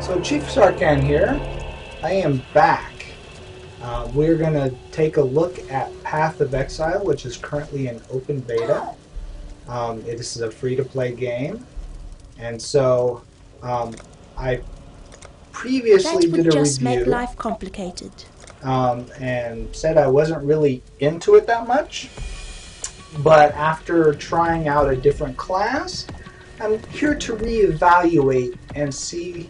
So Chief Sarcan here. I am back. We're going to take a look at Path of Exile, which is currently in open beta. This is a free-to-play game, and so I previously did a just review make life complicated. and said I wasn't really into it that much, but after trying out a different class, I'm here to reevaluate and see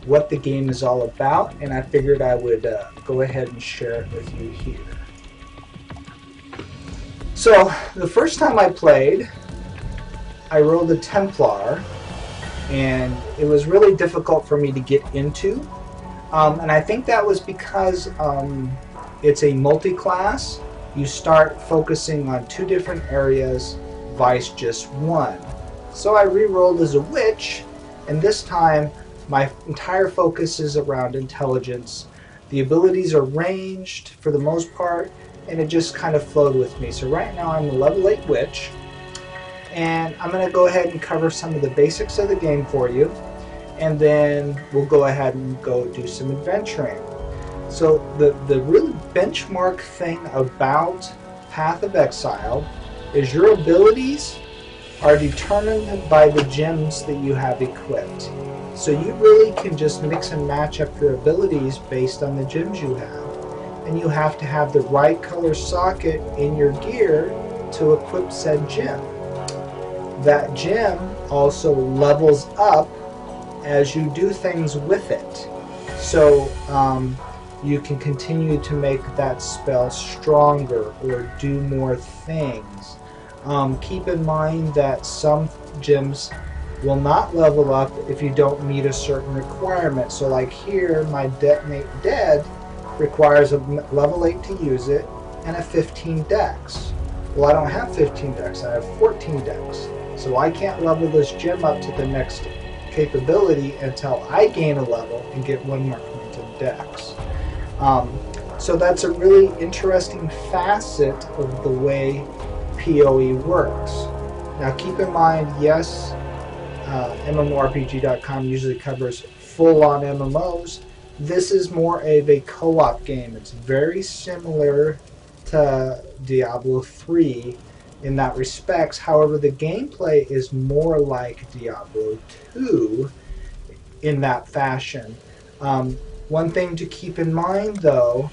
what the game is all about, and I figured I would go ahead and share it with you here. So the first time I played, I rolled a Templar, and it was really difficult for me to get into, and I think that was because it's a multi-class. You start focusing on two different areas, vice just one. So I re-rolled as a witch, and this time my entire focus is around intelligence. The abilities are ranged for the most part, and it just kind of flowed with me. So right now I'm a level 8 witch, and I'm going to go ahead and cover some of the basics of the game for you, and then we'll go ahead and go do some adventuring. So the really benchmark thing about Path of Exile is your abilities are determined by the gems that you have equipped. So you really can just mix and match up your abilities based on the gems you have. And you have to have the right color socket in your gear to equip said gem. That gem also levels up as you do things with it. So you can continue to make that spell stronger or do more things. Keep in mind that some gems will not level up if you don't meet a certain requirement. So like here, my Detonate Dead requires a level 8 to use it and a 15 dex. Well, I don't have 15 dex, I have 14 dex. So I can't level this gem up to the next capability until I gain a level and get one more point of dex. So that's a really interesting facet of the way PoE works. Now keep in mind, yes, MMORPG.com usually covers full-on MMOs. This is more of a co-op game. It's very similar to Diablo 3 in that respects. However, the gameplay is more like Diablo 2 in that fashion. One thing to keep in mind, though,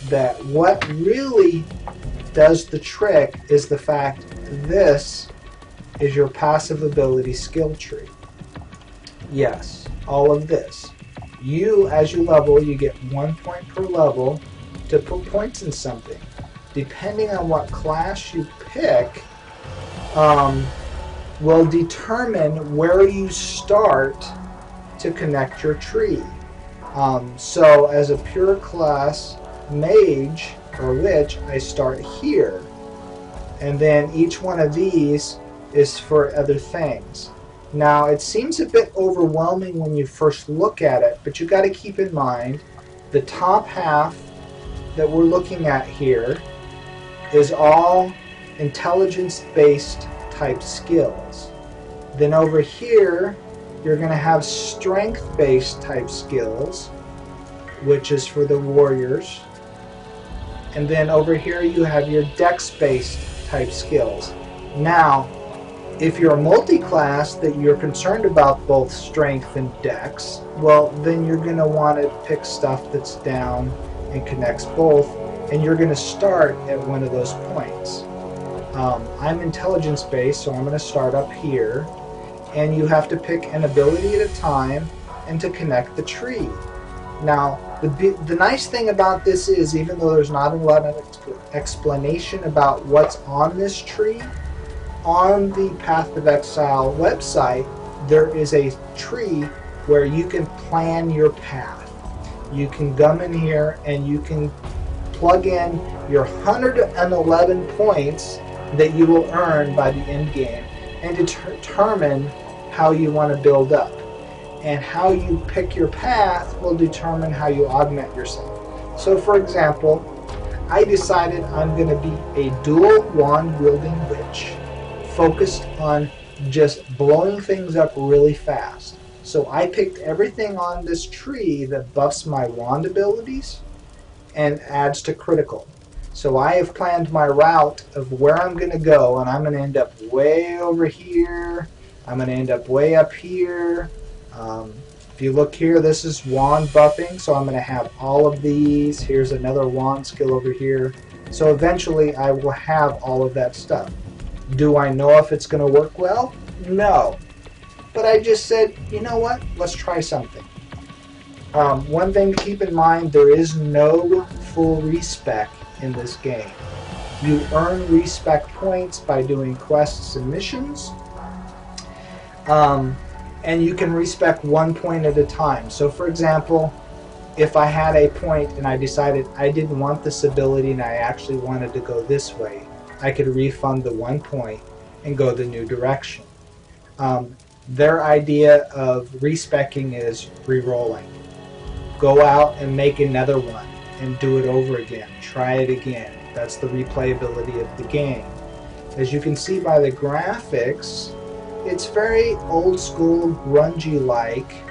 that what really does the trick is the fact this is your passive ability skill tree. Yes, all of this. You, as you level, you get 1 point per level to put points in something. Depending on what class you pick, will determine where you start to connect your tree. So as a pure class mage or witch, I start here, and then each one of these is for other things. Now it seems a bit overwhelming when you first look at it, but you got to keep in mind the top half that we're looking at here is all intelligence based type skills. Then over here you're going to have strength based type skills, which is for the warriors. And then over here you have your dex based type skills. Now if you're a multi-class that you're concerned about both strength and dex, well then you're going to want to pick stuff that's down and connects both, and you're going to start at one of those points. I'm intelligence based, so I'm going to start up here, and you have to pick an ability at a time and to connect the tree. Now the nice thing about this is, even though there's not a lot of explanation about what's on this tree, on the Path of Exile website there is a tree where you can plan your path. You can come in here and you can plug in your 111 points that you will earn by the end game and determine how you want to build up. And how you pick your path will determine how you augment yourself. So for example, I decided I'm going to be a dual wand wielding witch, focused on just blowing things up really fast. So I picked everything on this tree that buffs my wand abilities and adds to critical. So I have planned my route of where I'm going to go, and I'm going to end up way over here. I'm going to end up way up here. If you look here, this is wand buffing, so I'm going to have all of these. Here's another wand skill over here. So eventually I will have all of that stuff. Do I know if it's going to work well? No. But I just said, you know what? Let's try something. One thing to keep in mind, there is no full respec in this game. You earn respec points by doing quests and missions. And you can respec 1 point at a time. So for example, if I had a point and I decided I didn't want this ability and I actually wanted to go this way, I could refund the 1 point and go the new direction. Their idea of respecing is re-rolling. Go out and make another one and do it over again. Try it again. That's the replayability of the game. As you can see by the graphics, it's very old school, grungy-like.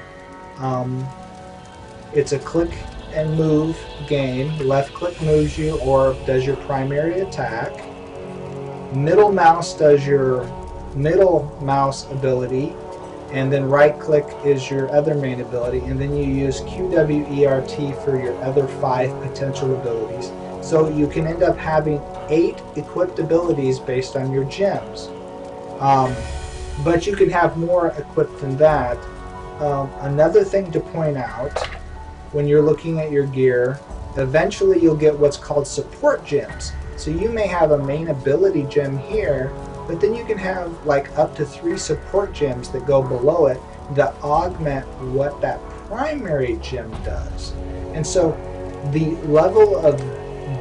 It's a click and move game. Left click moves you or does your primary attack. Middle mouse does your middle mouse ability, and then right click is your other main ability, and then you use QWERT for your other 5 potential abilities. So you can end up having 8 equipped abilities based on your gems. But you can have more equipped than that. Another thing to point out, when you're looking at your gear, eventually you'll get what's called support gems. So you may have a main ability gem here, but then you can have like up to 3 support gems that go below it that augment what that primary gem does. And so the level of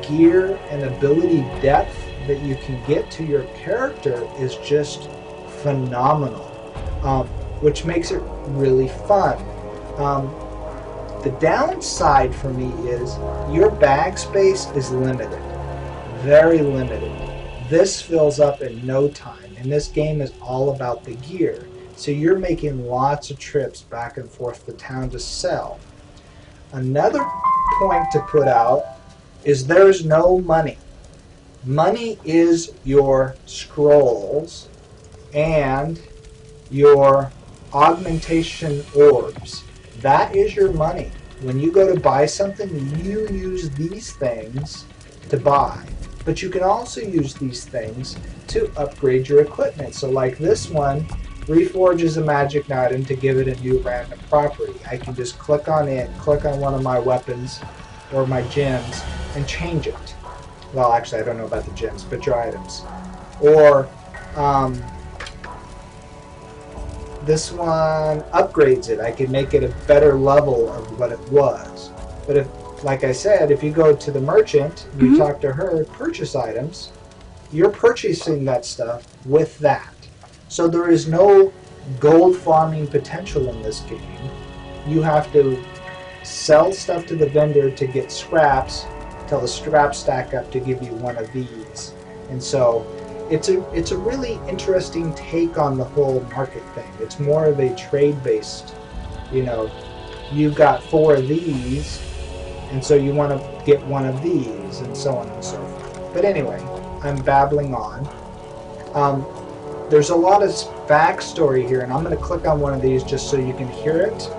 gear and ability depth that you can get to your character is just phenomenal, which makes it really fun. The downside for me is your bag space is limited, very limited. This fills up in no time, and this game is all about the gear. So you're making lots of trips back and forth to town to sell. Another point to put out is there's no money. Money is your scrolls and your augmentation orbs. That is your money. When you go to buy something, you use these things to buy. But you can also use these things to upgrade your equipment. So like this one, reforges a magic item to give it a new random property. I can just click on it, click on one of my weapons or my gems and change it. Well, actually, I don't know about the gems, but your items. Or this one upgrades it. I can make it a better level of what it was. But if, like I said, if you go to the merchant, you talk to her, purchase items, you're purchasing that stuff with that. So there is no gold farming potential in this game. You have to sell stuff to the vendor to get scraps till the scraps stack up to give you one of these. And so it's a really interesting take on the whole market thing. It's more of a trade-based, you know, you've got 4 of these, and so you want to get one of these, and so on and so forth. But anyway, I'm babbling on. There's a lot of backstory here, and I'm going to click on one of these just so you can hear it.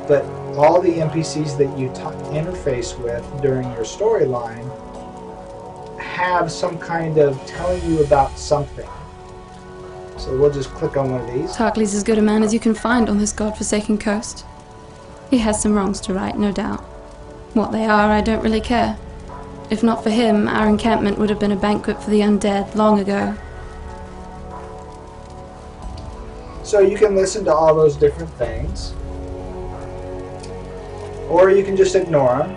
But all the NPCs that you interface with during your storyline have some kind of telling you about something. So we'll just click on one of these. Tarkley's as good a man as you can find on this godforsaken coast. He has some wrongs to right, no doubt. What they are, I don't really care. If not for him, our encampment would have been a banquet for the undead long ago. So you can listen to all those different things, or you can just ignore them.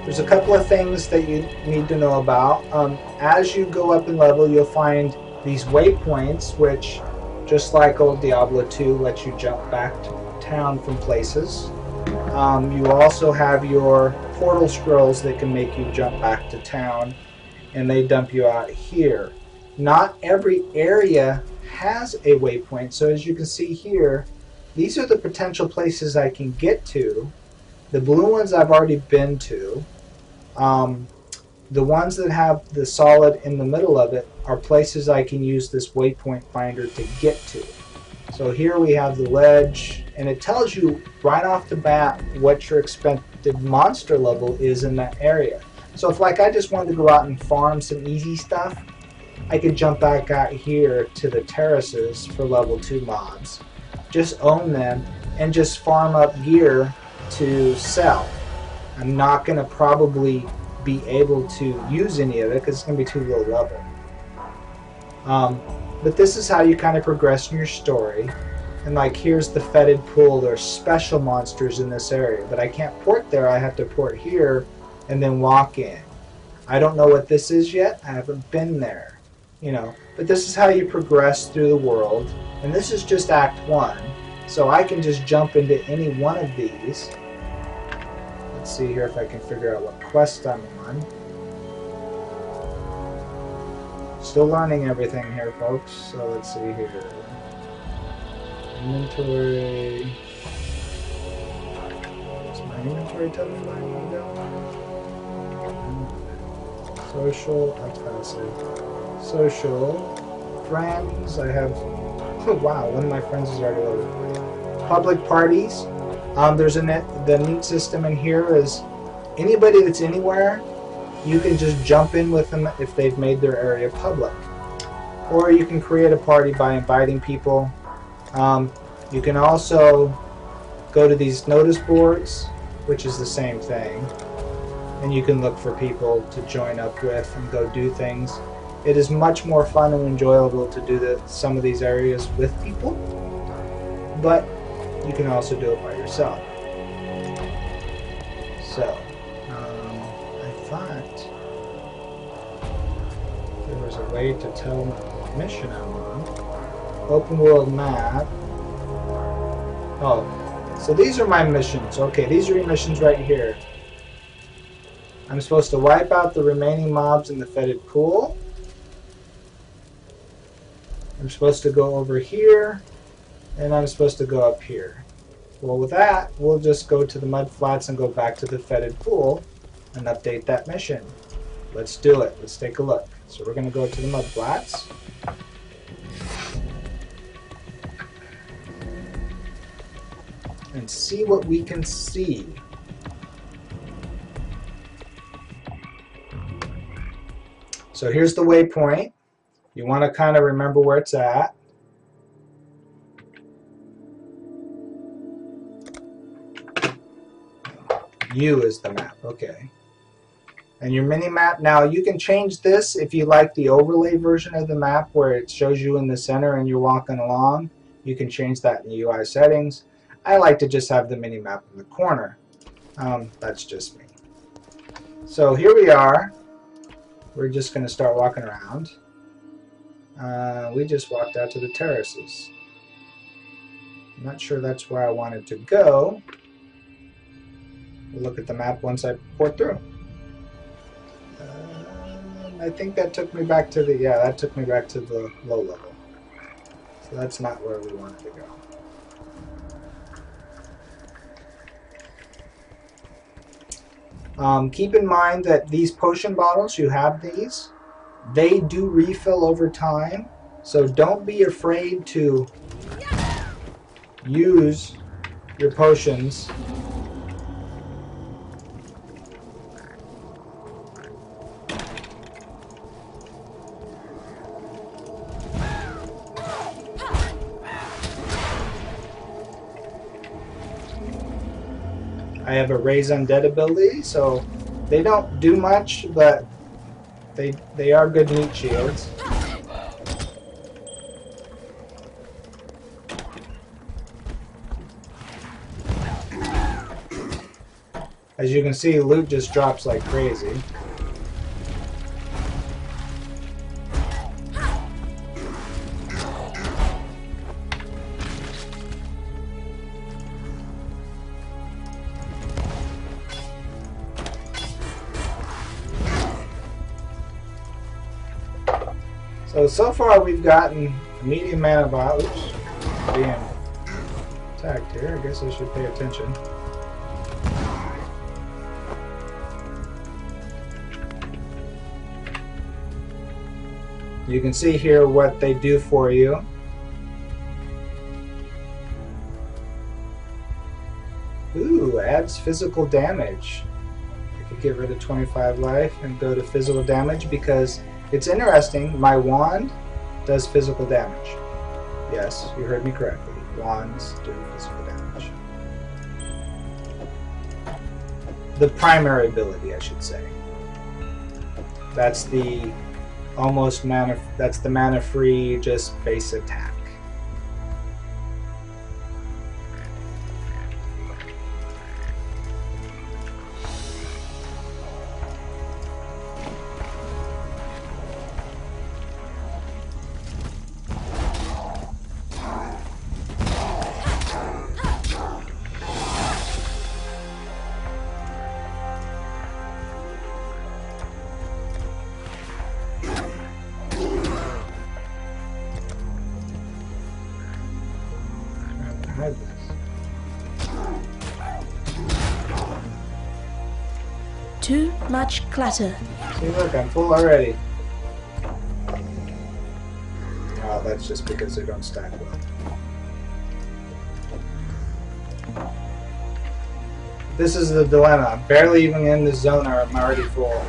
There's a couple of things that you need to know about. As you go up in level, you'll find these waypoints, which, just like old Diablo 2, lets you jump back to town from places. You also have your portal scrolls that can make you jump back to town, and they dump you out here. Not every area has a waypoint, so as you can see here, these are the potential places I can get to. The blue ones I've already been to. The ones that have the solid in the middle of it are places I can use this waypoint finder to get to. So here we have the ledge, and it tells you right off the bat what your expected monster level is in that area. So if like I just wanted to go out and farm some easy stuff, I could jump back out here to the terraces for level 2 mobs, just own them, and just farm up gear to sell. I'm not going to probably be able to use any of it because it's going to be too low level. But this is how you kind of progress in your story. And like here's the fetid pool. There's special monsters in this area, but I can't port there. I have to port here and then walk in. I don't know what this is yet. I haven't been there, you know. But this is how you progress through the world. And this is just Act 1. So I can just jump into any one of these. Let's see here if I can figure out what quest I'm on. Still learning everything here, folks. So let's see here. Inventory. Does my inventory tell me where I'm going? Social, passive. Social. Friends, I have... Oh, wow, one of my friends is already loaded. Public parties. There's the neat system in here is anybody that's anywhere, you can just jump in with them if they've made their area public. Or you can create a party by inviting people. You can also go to these notice boards, which is the same thing. And you can look for people to join up with and go do things. It is much more fun and enjoyable to do some of these areas with people. But you can also do it by yourself. So, I thought there was a way to tell what mission I'm on. Open world map. Oh, so these are my missions. Okay, these are your missions right here. I'm supposed to wipe out the remaining mobs in the fetid pool. I'm supposed to go over here. And I'm supposed to go up here. Well, with that, we'll just go to the mud flats and go back to the fetid pool and update that mission. Let's do it. Let's take a look. So we're going to go to the mud flats. And see what we can see. So here's the waypoint. You want to kind of remember where it's at. U is the map, okay. And your mini map, now you can change this if you like the overlay version of the map where it shows you in the center and you're walking along. You can change that in the UI settings. I like to just have the mini map in the corner. That's just me. So here we are. We're just going to start walking around. We just walked out to the terraces. I'm not sure that's where I wanted to go. We'll look at the map once I port through. I think that took me back to the, yeah, that took me back to the low level. So that's not where we wanted to go. Keep in mind that these potion bottles, you have these, they do refill over time. So don't be afraid to use your potions. I have a raise undead ability, so they don't do much, but they are good meat shields. As you can see, loot just drops like crazy. So far we've gotten a medium amount of being attacked here. I guess I should pay attention. You can see here what they do for you. Ooh, adds physical damage. I could get rid of 25 life and go to physical damage because it's interesting. My wand does physical damage. Yes, you heard me correctly. Wands do physical damage. The primary ability, I should say. That's the almost mana. That's the mana-free, just base attack. Too much clutter. See, look, I'm full already. Oh, that's just because they don't stack well. This is the dilemma. I'm barely even in the zone or I'm already full.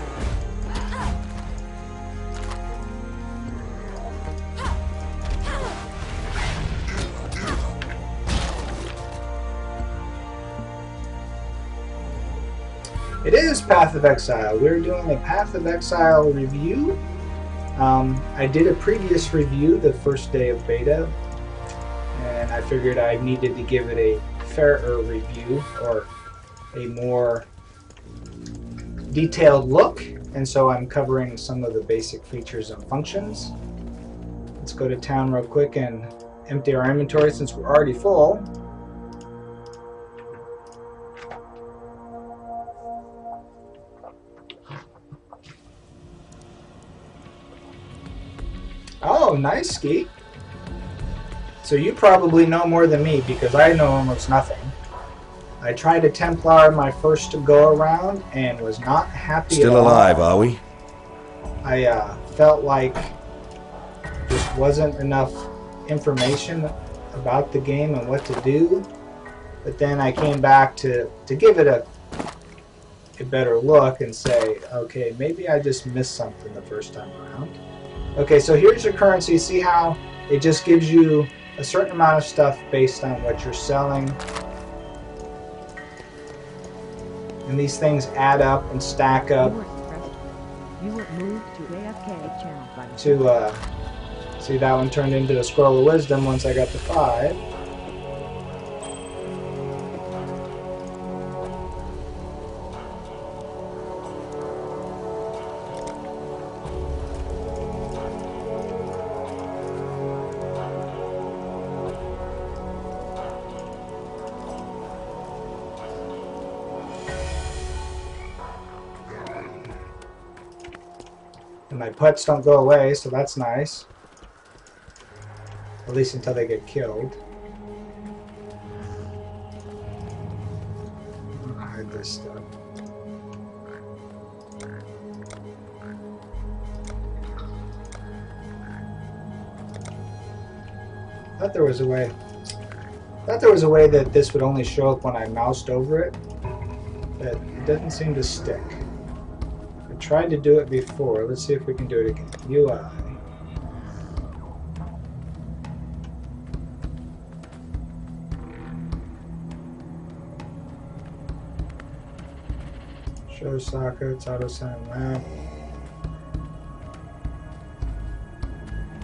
It is Path of Exile. We're doing a Path of Exile review. I did a previous review the first day of beta, and I figured I needed to give it a fairer review, or a more detailed look, and so I'm covering some of the basic features and functions. Let's go to town real quick and empty our inventory since we're already full. Oh, nice, Ski. So you probably know more than me because I know almost nothing. I tried a Templar my first go-around and was not happy Still at all. alive, are we? I felt like just wasn't enough information about the game and what to do. But then I came back to give it a better look and say, okay, maybe I just missed something the first time around. Okay, so here's your currency. See how it just gives you a certain amount of stuff based on what you're selling. And these things add up and stack up to, see, that one turned into a Scroll of Wisdom once I got to 5. And my pets don't go away, so that's nice. At least until they get killed. I'll hide this stuff. Thought there was a way. Thought there was a way that this would only show up when I moused over it, but it doesn't seem to stick. I tried to do it before. Let's see if we can do it again. UI. Show sockets, auto sign map.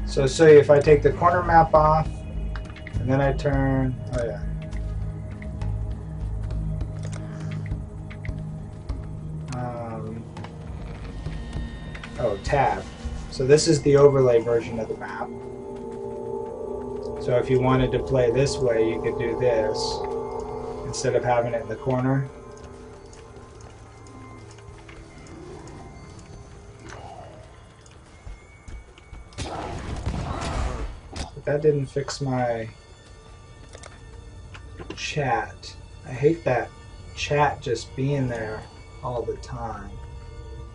So if I take the corner map off, and then I turn, oh yeah. Oh, tab. So this is the overlay version of the map. So if you wanted to play this way, you could do this instead of having it in the corner. But that didn't fix my chat. I hate that chat just being there all the time.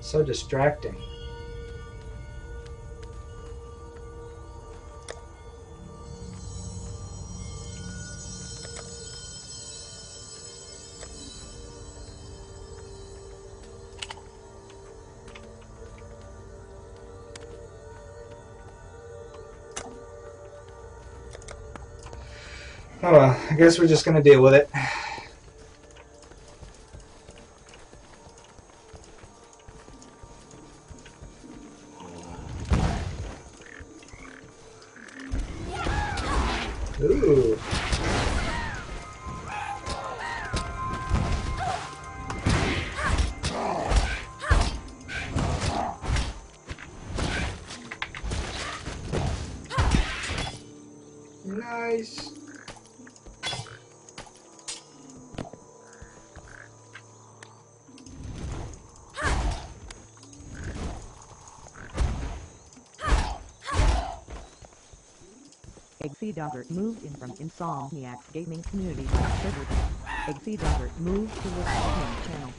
So distracting. Oh well, I guess we're just gonna deal with it. Ooh. Nice. Eggsy moved in from Insomniac's gaming community server. Eggsy moved to the main channel.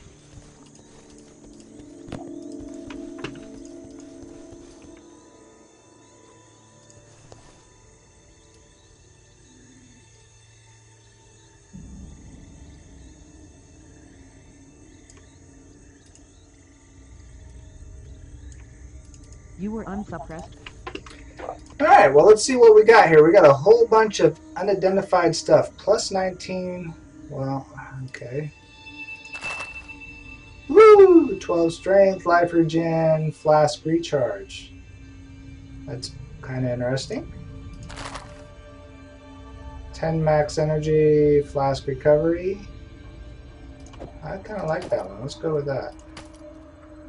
You were unsuppressed. Alright, well let's see what we got here. We got a whole bunch of unidentified stuff. Plus 19. Well, okay. Woo! 12 strength, life regen, flask recharge. That's kind of interesting. 10 max energy, flask recovery. I kind of like that one. Let's go with that.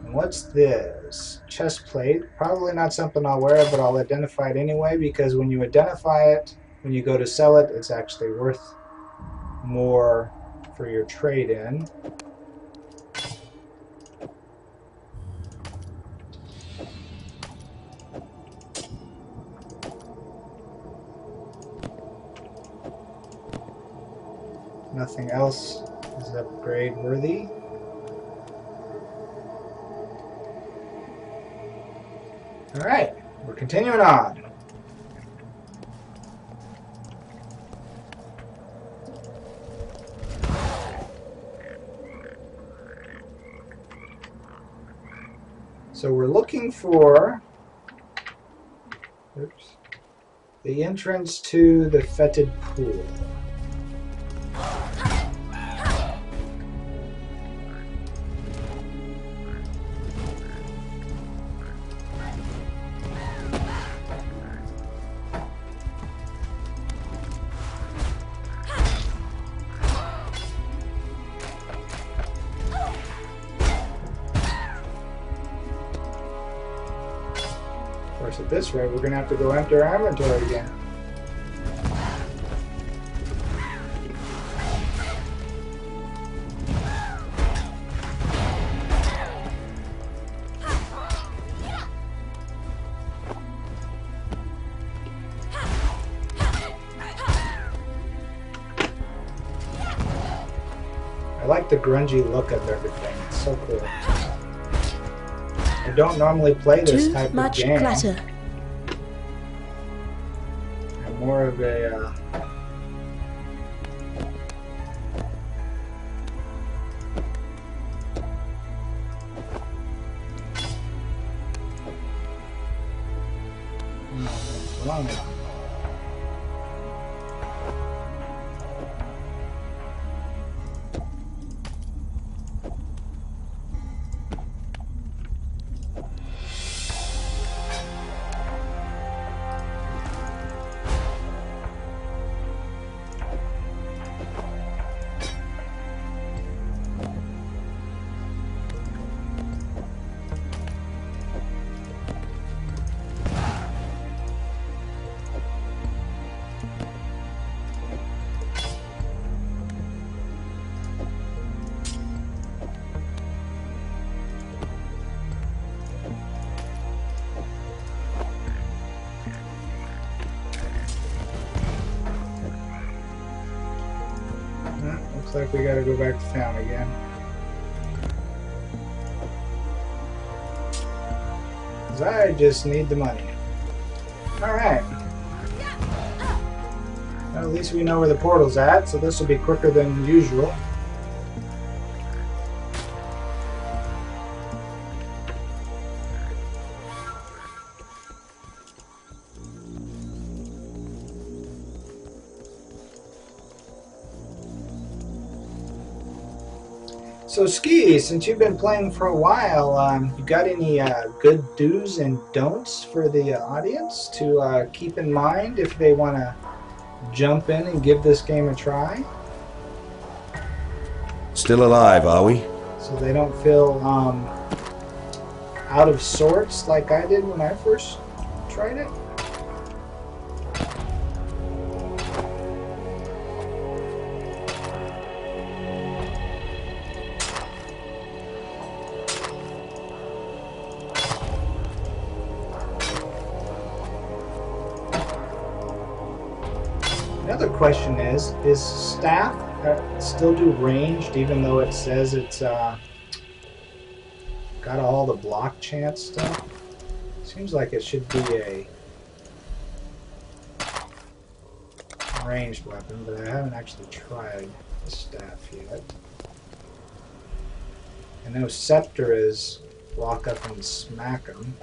And what's this? Chest plate. Probably not something I'll wear, but I'll identify it anyway, because when you identify it, when you go to sell it, it's actually worth more for your trade-in. Nothing else is upgrade worthy. Alright, we're continuing on. So we're looking for the entrance to the fetid pool. Of course, at this rate, we're going to have to go empty our inventory again. I like the grungy look of everything. It's so cool. I don't normally play this type of game. Clutter. I'm more of a what's wrong with me? like we gotta go back to town again. 'Cause I just need the money. Alright. Well, at least we know where the portal's at, so this will be quicker than usual. So Ski, since you've been playing for a while, you got any good do's and don'ts for the audience to keep in mind if they want to jump in and give this game a try? Still alive, are we? So they don't feel out of sorts like I did when I first tried it? Another question is staff still do ranged even though it says it's got all the block chance stuff? Seems like it should be a ranged weapon, but I haven't actually tried the staff yet. I know scepter is walk up and smack them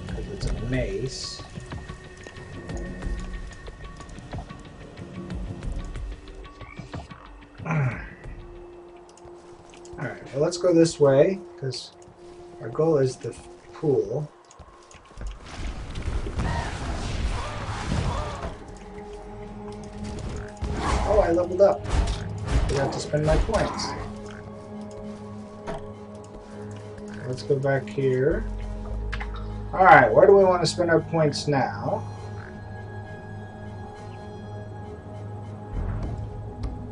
because it's a mace. Alright, well let's go this way, because our goal is the pool. Oh, I leveled up. Forgot to spend my points. Let's go back here. Alright, where do we want to spend our points now?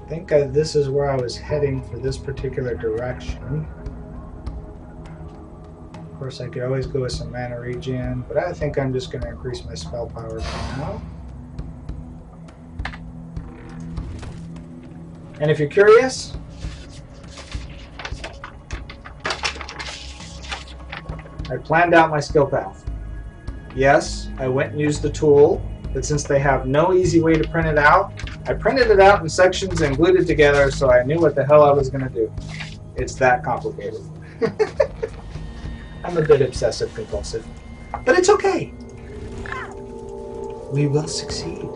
I think this is where I was heading for this particular direction. Of course, I could always go with some mana regen, but I think I'm just going to increase my spell power for now. And if you're curious, I planned out my skill path. Yes, I went and used the tool, but since they have no easy way to print it out, I printed it out in sections and glued it together so I knew what the hell I was going to do. It's that complicated. I'm a bit obsessive compulsive, but it's okay. We will succeed.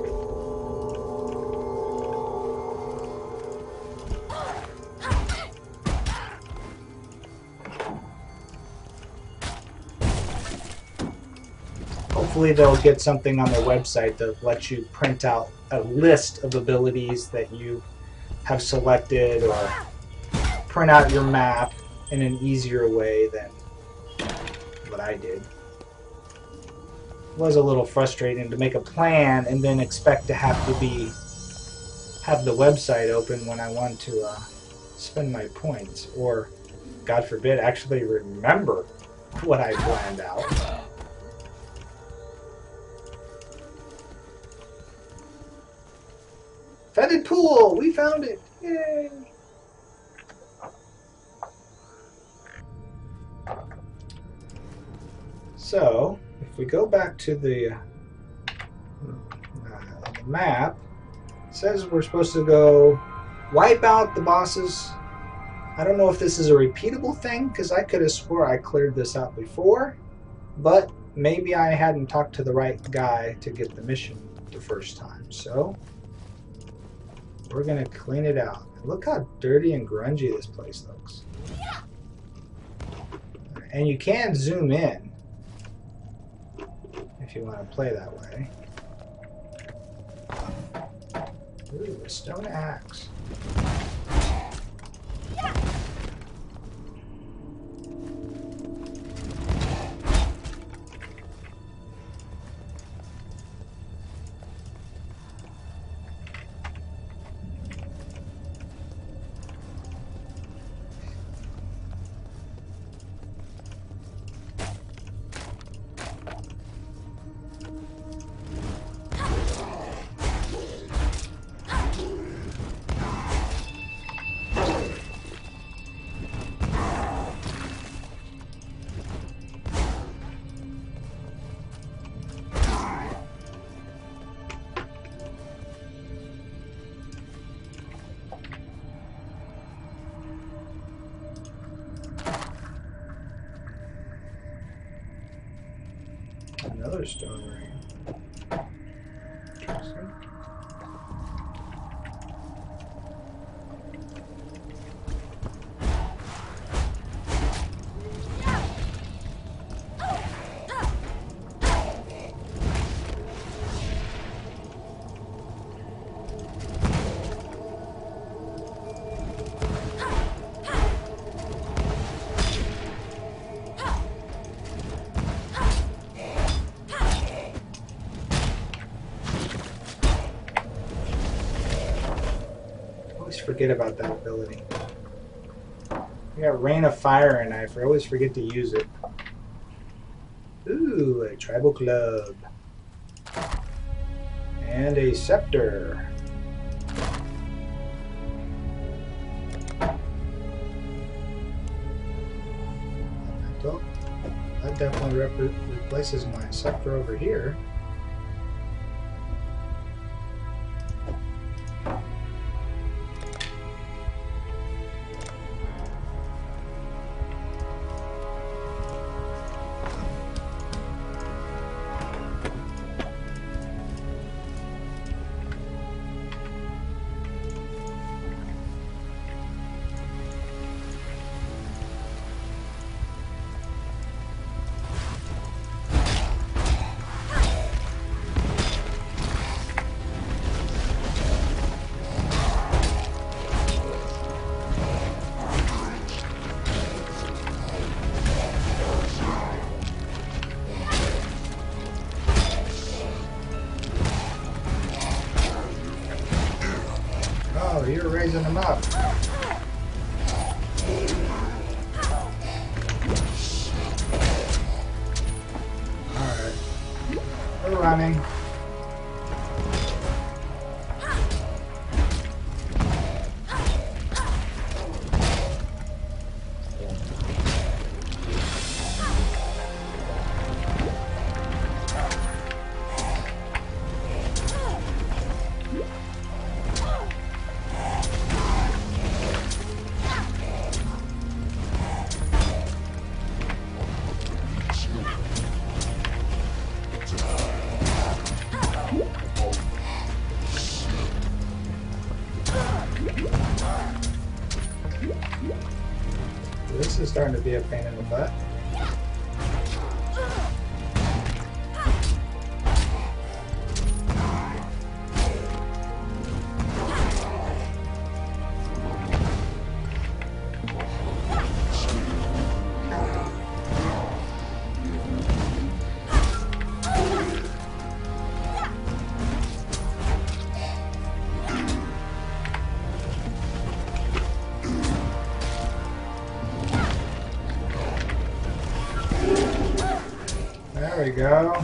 Hopefully they'll get something on their website that lets you print out a list of abilities that you have selected, or print out your map in an easier way than what I did. It was a little frustrating to make a plan and then expect to have the website open when I want to spend my points, or God forbid actually remember what I planned out. Fetid pool! We found it! Yay! So, if we go back to the map, it says we're supposed to go wipe out the bosses. I don't know if this is a repeatable thing, because I could have swore I cleared this out before, but maybe I hadn't talked to the right guy to get the mission the first time. So we're going to clean it out. Look how dirty and grungy this place looks. And you can zoom in if you want to play that way. Ooh, a stone axe. Another stone ring. Interesting. Forget about that ability. I got Rain of Fire and I always forget to use it. Ooh, a tribal club. And a scepter. So, that definitely replaces my scepter over here. Oh, you're raising them up. Alright. We're running. This is starting to be a pain in the butt. There we go.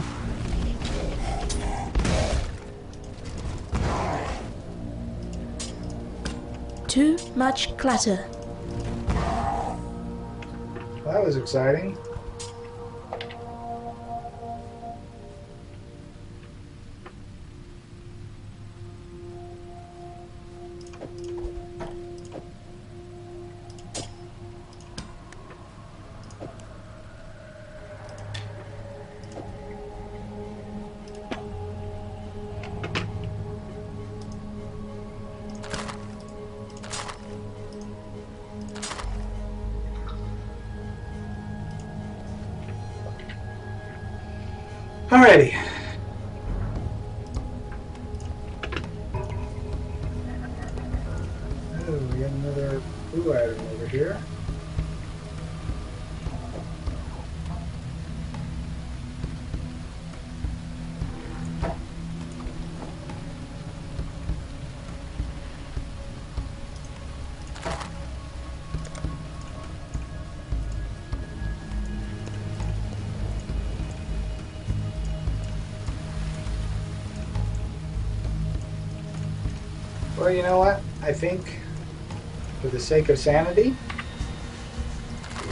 Too much clutter. That was exciting. Alrighty. Oh, we got another blue item over here. Well, you know what? I think, for the sake of sanity,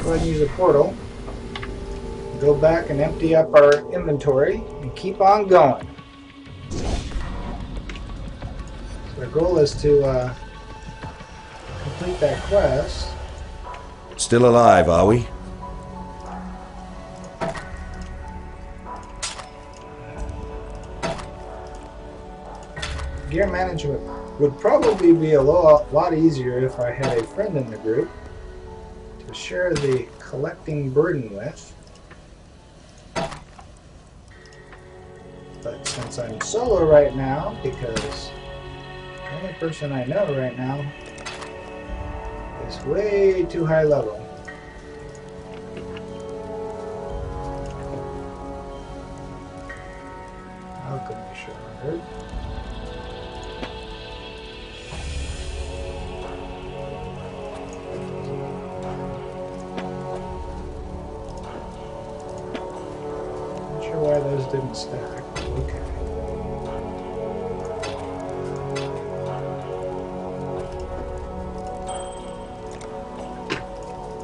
go ahead and use a portal. Go back and empty up our inventory and keep on going. So our goal is to complete that quest. Still alive, are we? Gear management would probably be a lot easier if I had a friend in the group to share the collecting burden with. But since I'm solo right now, because the only person I know right now is way too high level. Alchemy shard. Not sure why those didn't stack. Okay.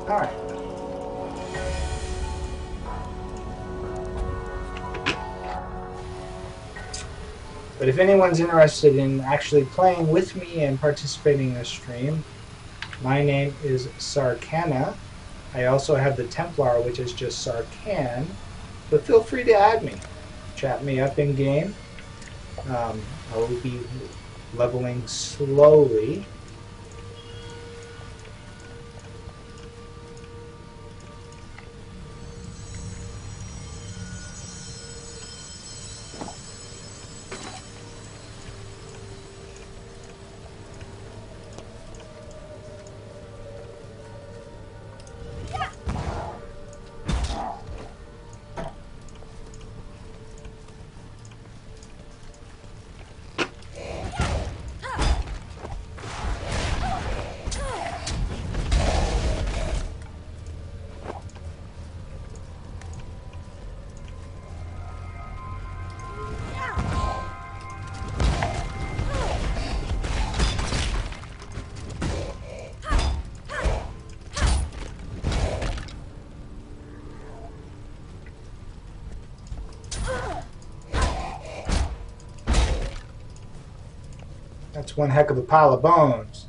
Alright. But if anyone's interested in actually playing with me and participating in this stream, my name is Sarcana. I also have the Templar, which is just Sarcan. But feel free to add me. Chat me up in game. I will be leveling slowly. That's one heck of a pile of bones.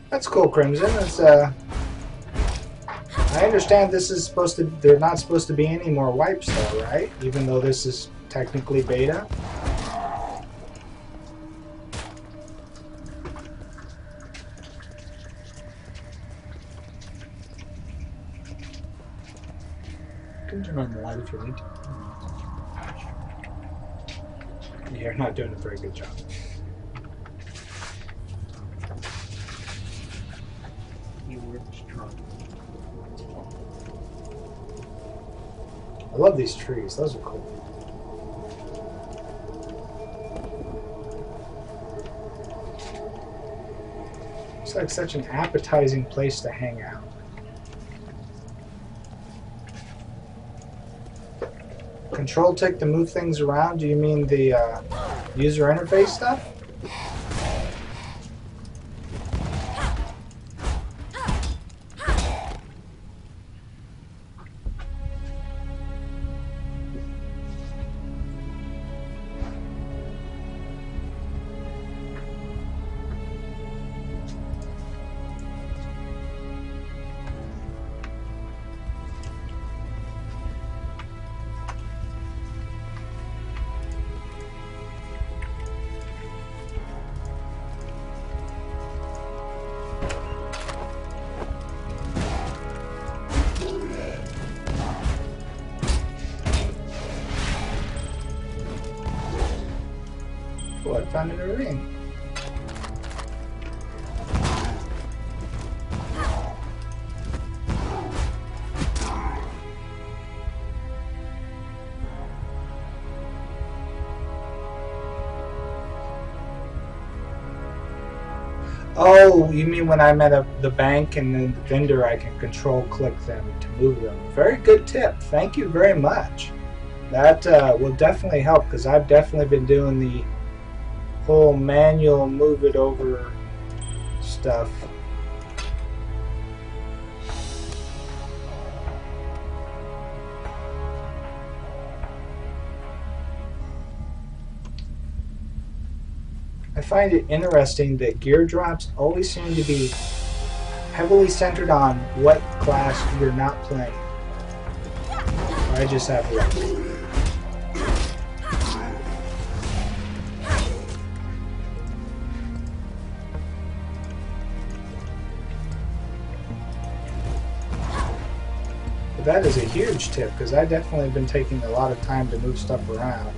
That's cool, Crimson. It's I understand this is supposed to. They're not supposed to be any more wipes, though, right? Even though this is technically beta. You can turn on the light if you need to. You're not doing a very good job. I love these trees. Those are cool. It's like such an appetizing place to hang out. Control tick to move things around? Do you mean the user interface stuff? I found a ring. Oh, you mean when I'm at the bank and then the vendor, I can control click them to move them. Very good tip. Thank you very much. That will definitely help because I've definitely been doing the whole manual move it over stuff. I find it interesting that gear drops always seem to be heavily centered on what class you're not playing. Or I just have luck. But that is a huge tip because I definitely been taking a lot of time to move stuff around.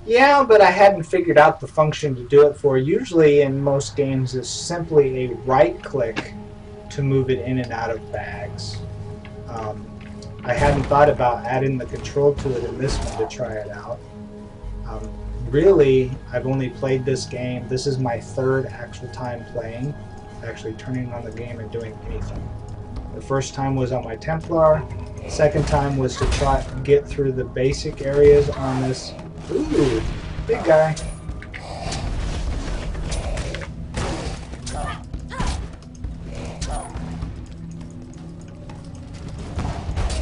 Yeah, but I hadn't figured out the function to do it for. Usually in most games is simply a right click to move it in and out of bags. I hadn't thought about adding the control to it in this one to try it out. Really, I've only played this game. This is my third actual time playing, actually turning on the game and doing anything. The first time was on my Templar. Second time was to try get through the basic areas on this. Ooh, big guy.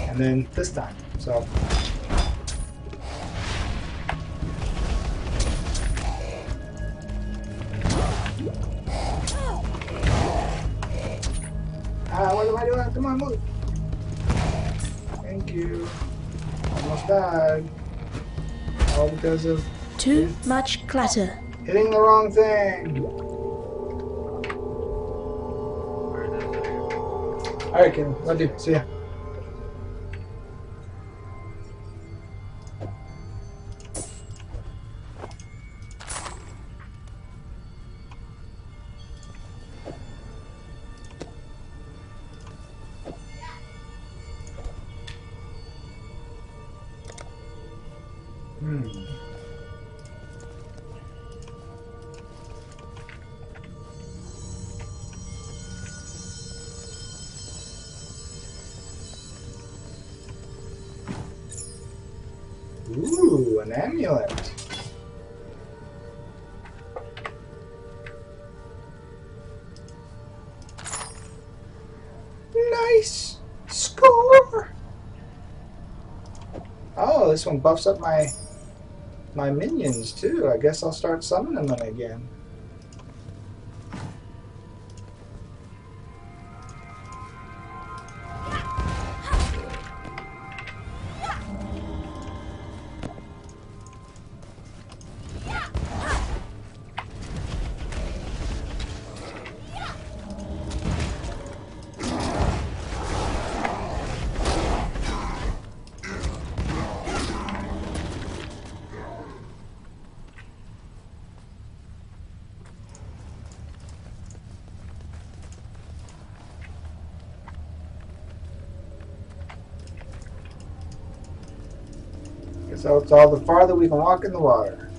And then this time, so. What am I doing? Come on, move. Thank you. Almost died. All because of Too much clutter. hitting the wrong thing. Alright, Ken. Love you. See ya. Ooh, an amulet. Nice score. Oh, this one buffs up my minions too. I guess I'll start summoning them again. So it's all the farther we can walk in the water.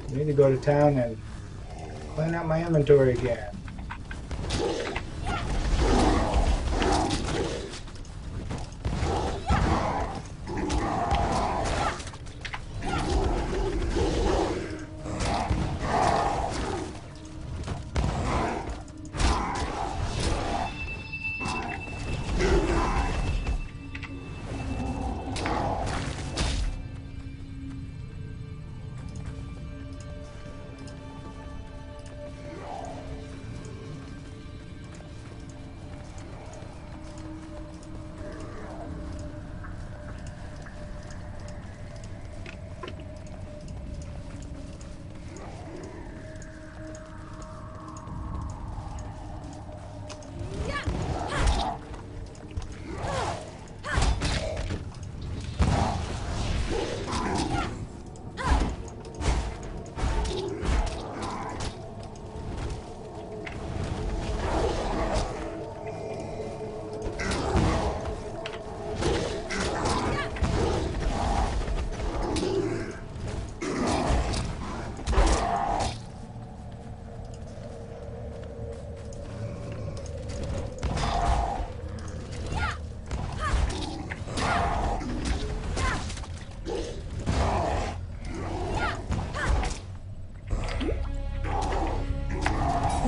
I need to go to town and clean out my inventory again.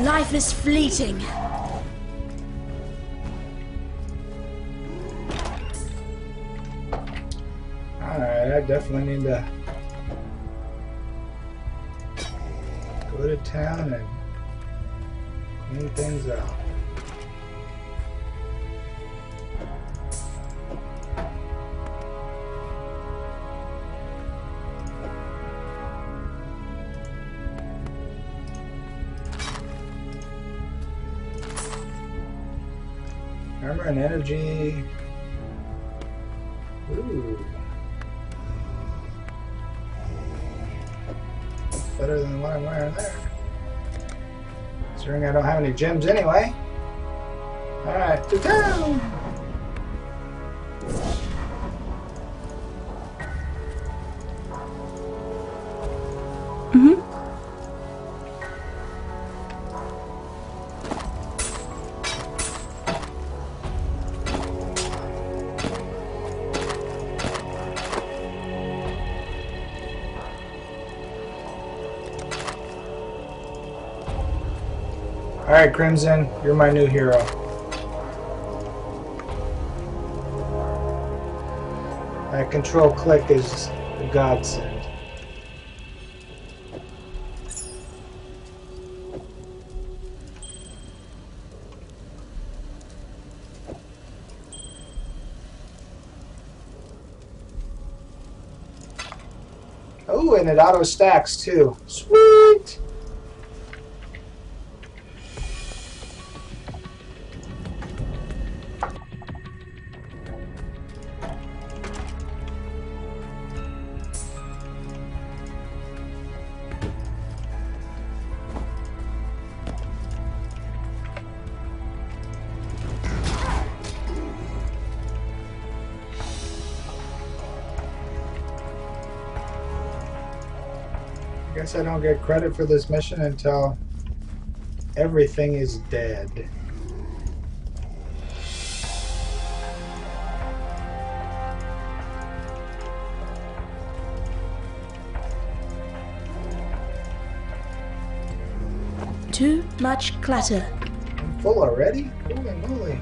Life is fleeting. Alright, I definitely need to go to town and clean things out. Armor and energy. Ooh. Better than what I'm wearing there. Considering I don't have any gems anyway. Alright, to town! Mm-hmm. Alright, Crimson, you're my new hero. That control click is a godsend. Oh, and it auto stacks too. Sweet! I guess I don't get credit for this mission until everything is dead. Too much clutter. I'm full already? Holy moly.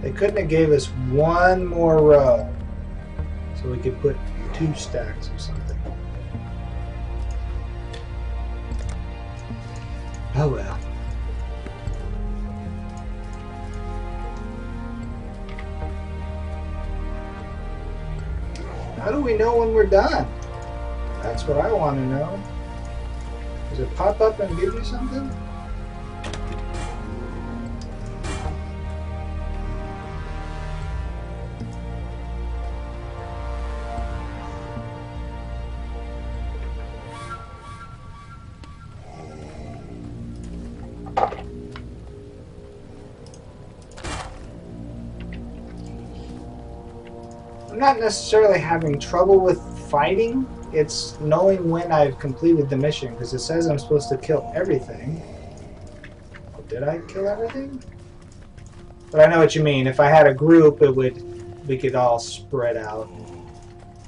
They couldn't have gave us one more row so we could put 2 stacks or something. Oh well. How do we know when we're done? That's what I want to know. Does it pop up and give you something? I'm not necessarily having trouble with fighting, it's knowing when I've completed the mission, because it says I'm supposed to kill everything. Oh, did I kill everything? But I know what you mean. If I had a group, we could all spread out.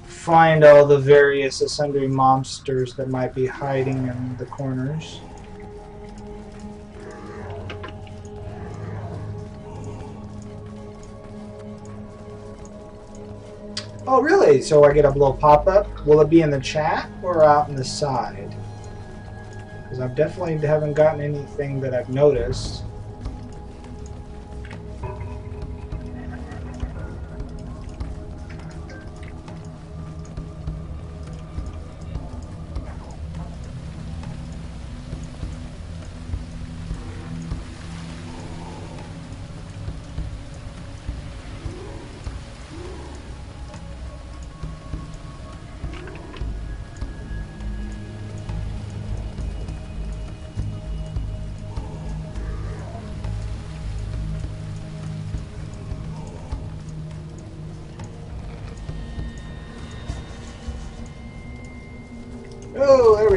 Find all the various and sundry monsters that might be hiding in the corners. Oh, really? So I get a little pop-up? Will it be in the chat or out in the side? Because I definitely haven't gotten anything that I've noticed.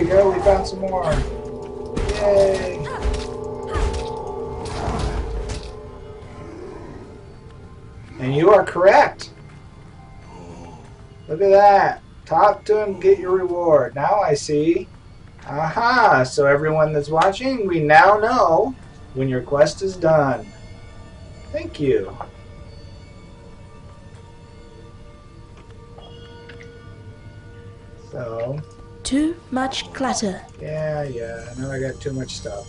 we go. We found some more. Yay! And you are correct. Look at that. Talk to him, get your reward. Now I see. Aha! So everyone that's watching, we now know when your quest is done. Thank you. So, Too much clutter. yeah. Now I got too much stuff.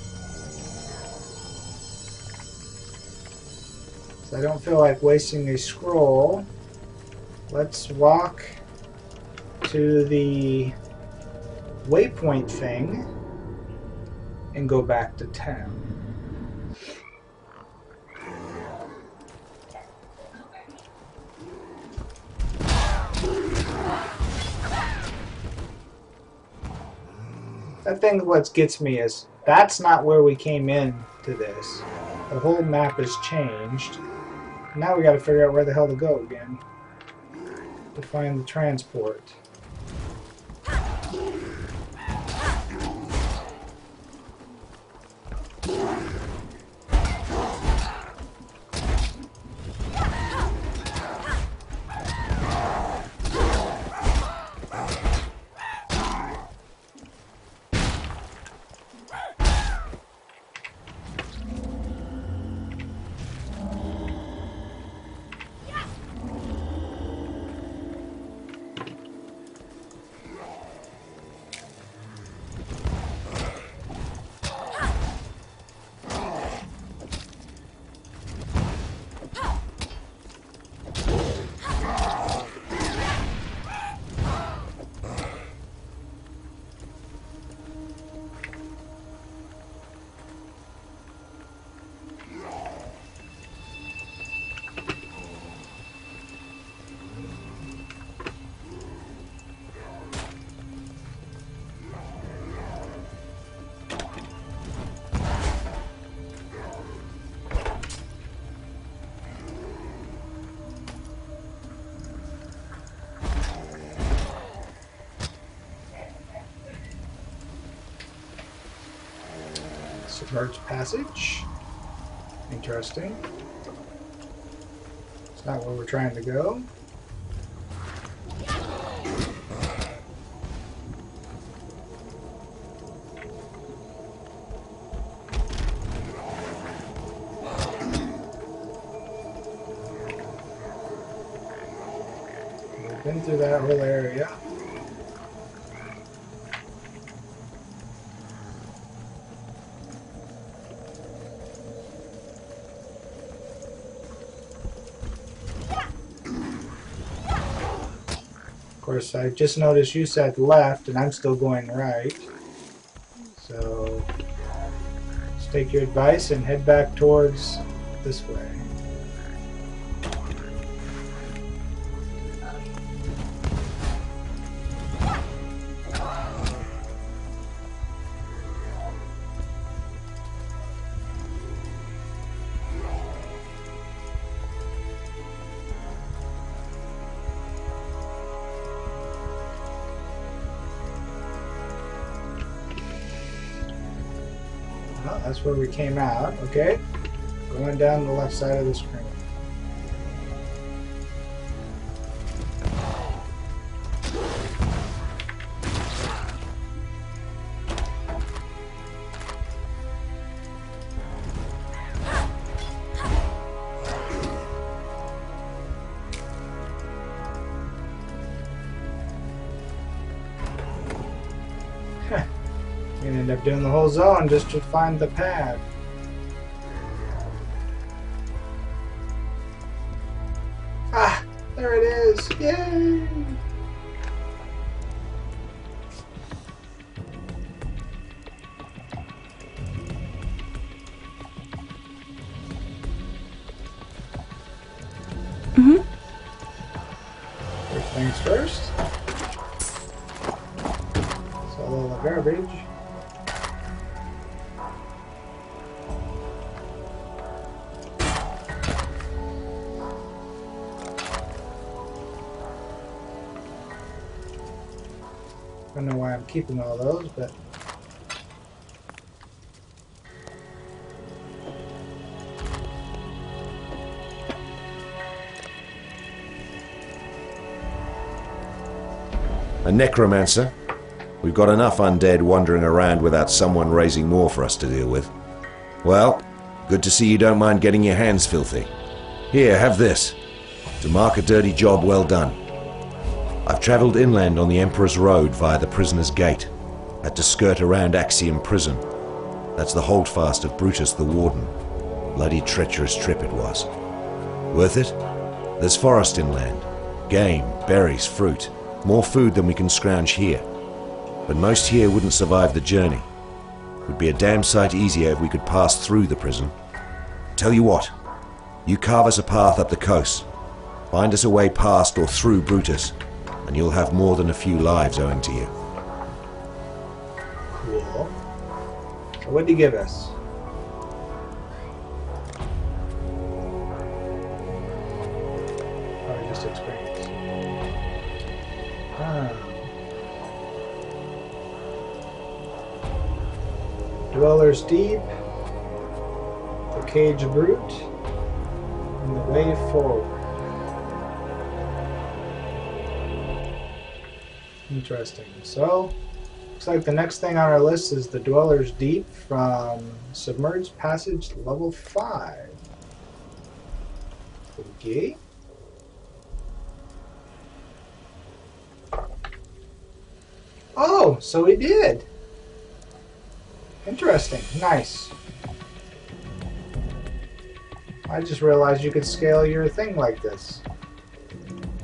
So I don't feel like wasting a scroll. Let's walk to the waypoint thing and go back to town. That thing what gets me is that's not where we came in to this. The whole map has changed. Now we gotta figure out where the hell to go again to find the transport. Submerged passage. Interesting. It's not where we're trying to go. We've been through that whole area. Of course, I just noticed you said left, and I'm still going right. So, let's take your advice and head back towards this way. Well, that's where we came out, okay? Going down the left side of the screen. You end up doing the whole zone just to find the pad. Ah, there it is! Yay! First things first. Sell all the garbage. I don't know why I'm keeping all those, but... A necromancer? We've got enough undead wandering around without someone raising more for us to deal with. Well, good to see you don't mind getting your hands filthy. Here, have this. To mark a dirty job well done. I've travelled inland on the Emperor's Road via the Prisoner's Gate. Had to skirt around Axiom Prison. That's the holdfast of Brutus the Warden. Bloody treacherous trip it was. Worth it? There's forest inland. Game, berries, fruit. More food than we can scrounge here. But most here wouldn't survive the journey. Would be a damn sight easier if we could pass through the prison. Tell you what, you carve us a path up the coast. Find us a way past or through Brutus, and you'll have more than a few lives owing to you. Cool. So what'd he give us? Oh, just experience. Dwellers Deep, the Cage Brute, and the Way Forward. Interesting. So, looks like the next thing on our list is the Dwellers Deep from Submerged Passage Level 5. Okay. Oh, so he did. Interesting. Nice. I just realized you could scale your thing like this.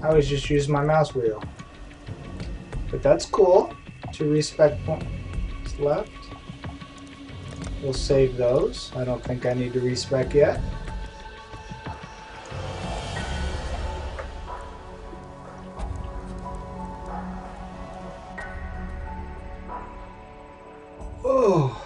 I always just use my mouse wheel. But that's cool. 2 respec points left. We'll save those. I don't think I need to respec yet. Oh.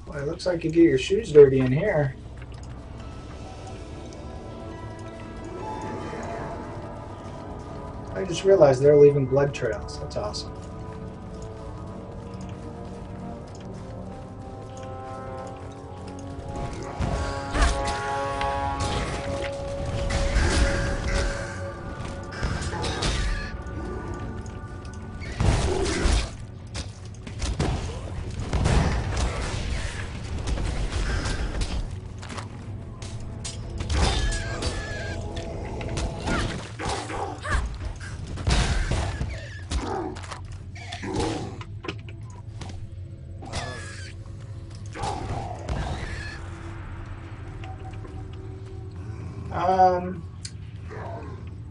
Well, it looks like you get your shoes dirty in here. I just realized they're leaving blood trails. That's awesome.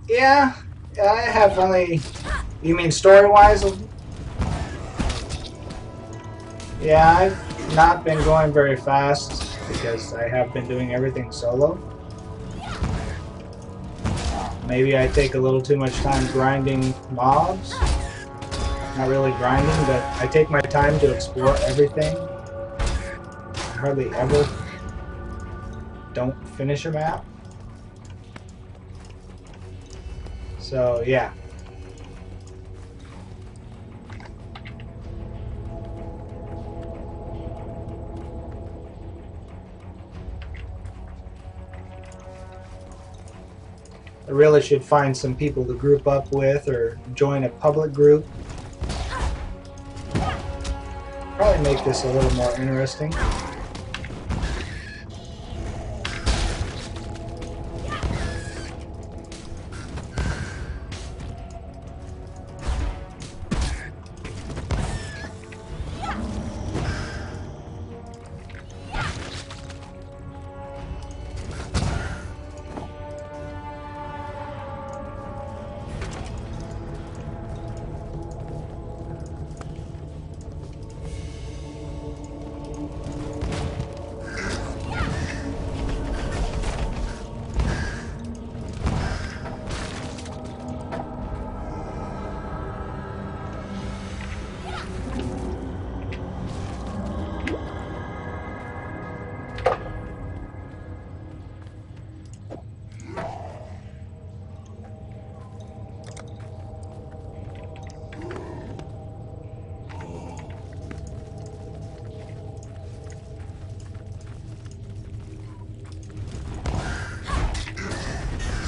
Yeah, I have only... You mean story-wise? Yeah, I've not been going very fast because I have been doing everything solo. Maybe I take a little too much time grinding mobs. Not really grinding, but I take my time to explore everything. I hardly ever don't finish a map. So, yeah. I really should find some people to group up with or join a public group. Probably make this a little more interesting.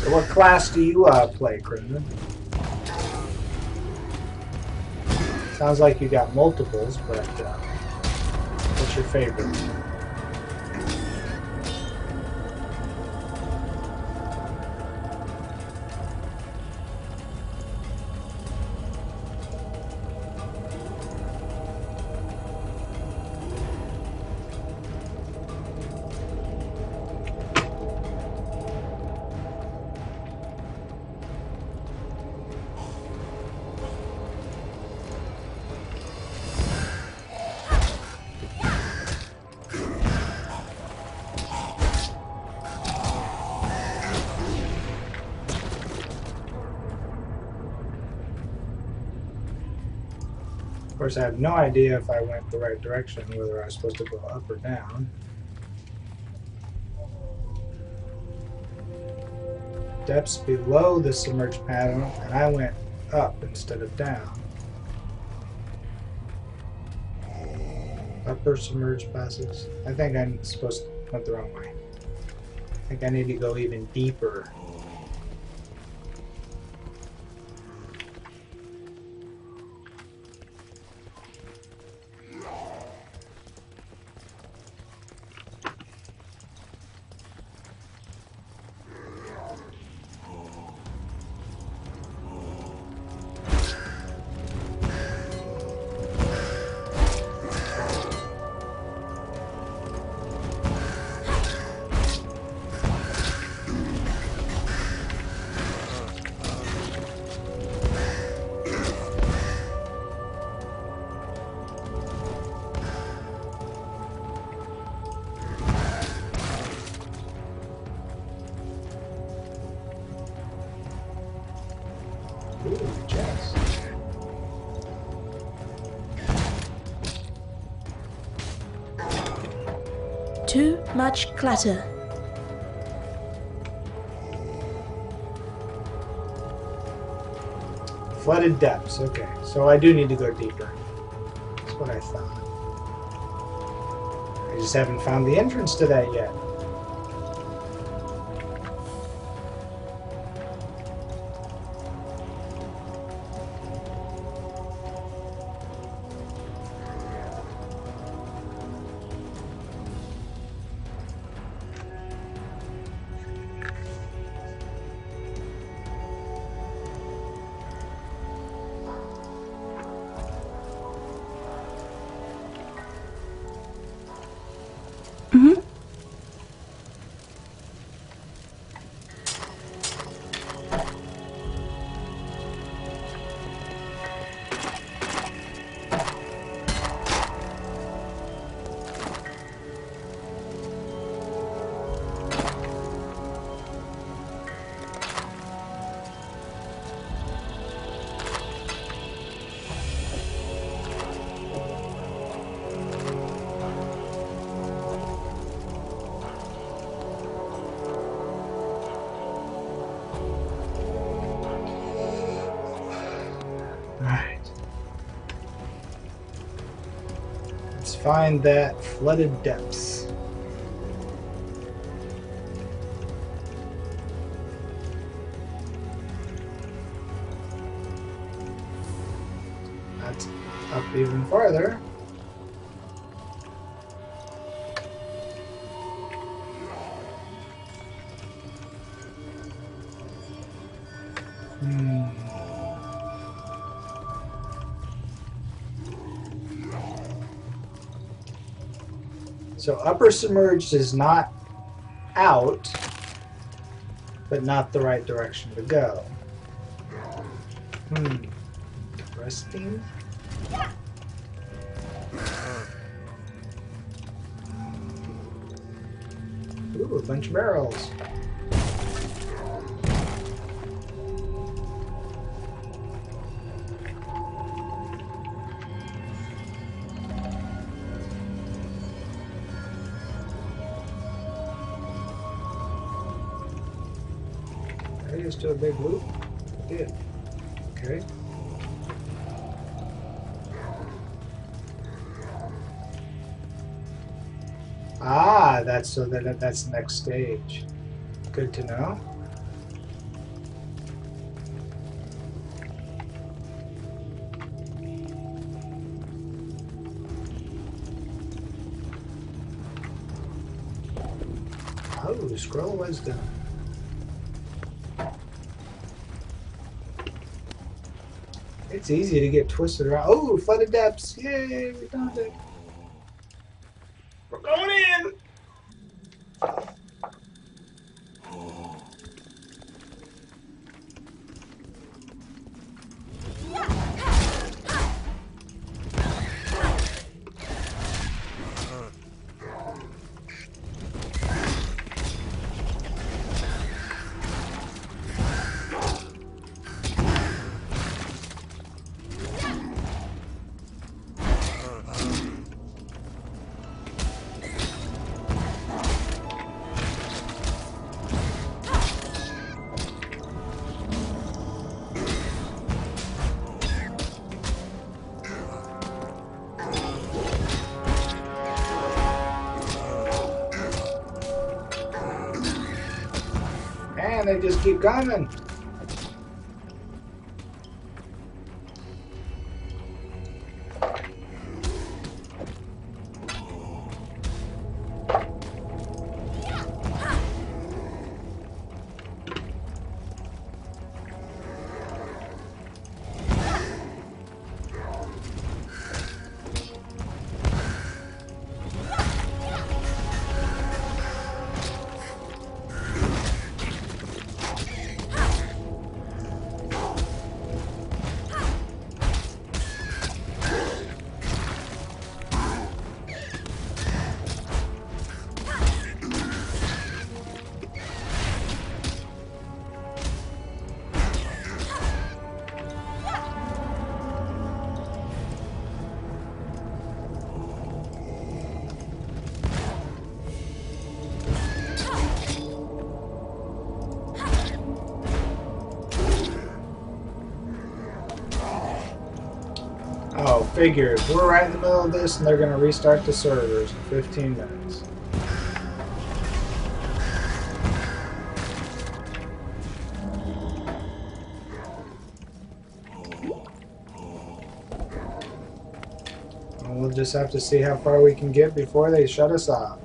So what class do you play, Crimson? Sounds like you got multiples, but what's your favorite? Of course, I have no idea if I went the right direction, whether I was supposed to go up or down. Depths below the submerged panel, and I went up instead of down. Upper submerged passage. I think I'm supposed to went the wrong way. I think I need to go even deeper. Too much clutter. Flooded depths. Okay, so I do need to go deeper. That's what I thought. I just haven't found the entrance to that yet. Find that flooded depths. That's up even farther. So upper submerged is not out, but not the right direction to go. Interesting. Ooh, a bunch of barrels. Just do a big loop. Did. Okay. Ah, that's so that that's the next stage. Good to know. Ooh, scroll of wisdom. It's easy to get twisted around. Oh, flooded depths! Yay, we found it. We're going in. And they just keep coming. Oh, figures. We're right in the middle of this, and they're going to restart the servers in 15 minutes. And we'll just have to see how far we can get before they shut us off.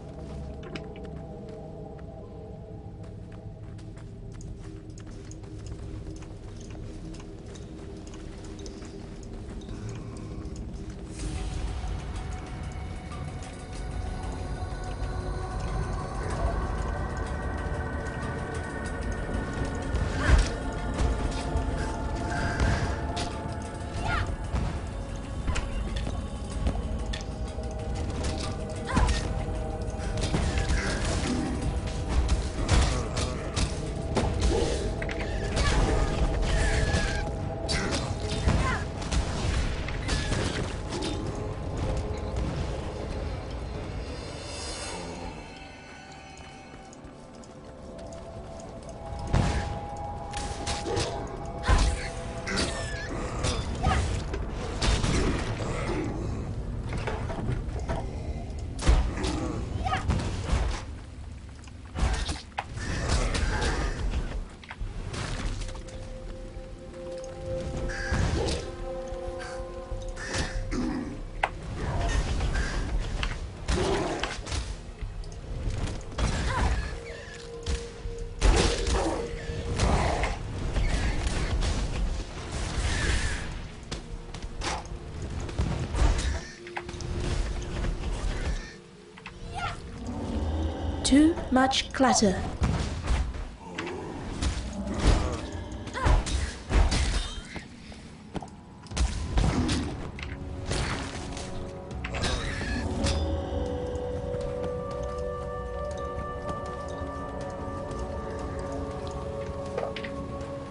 Too much clatter.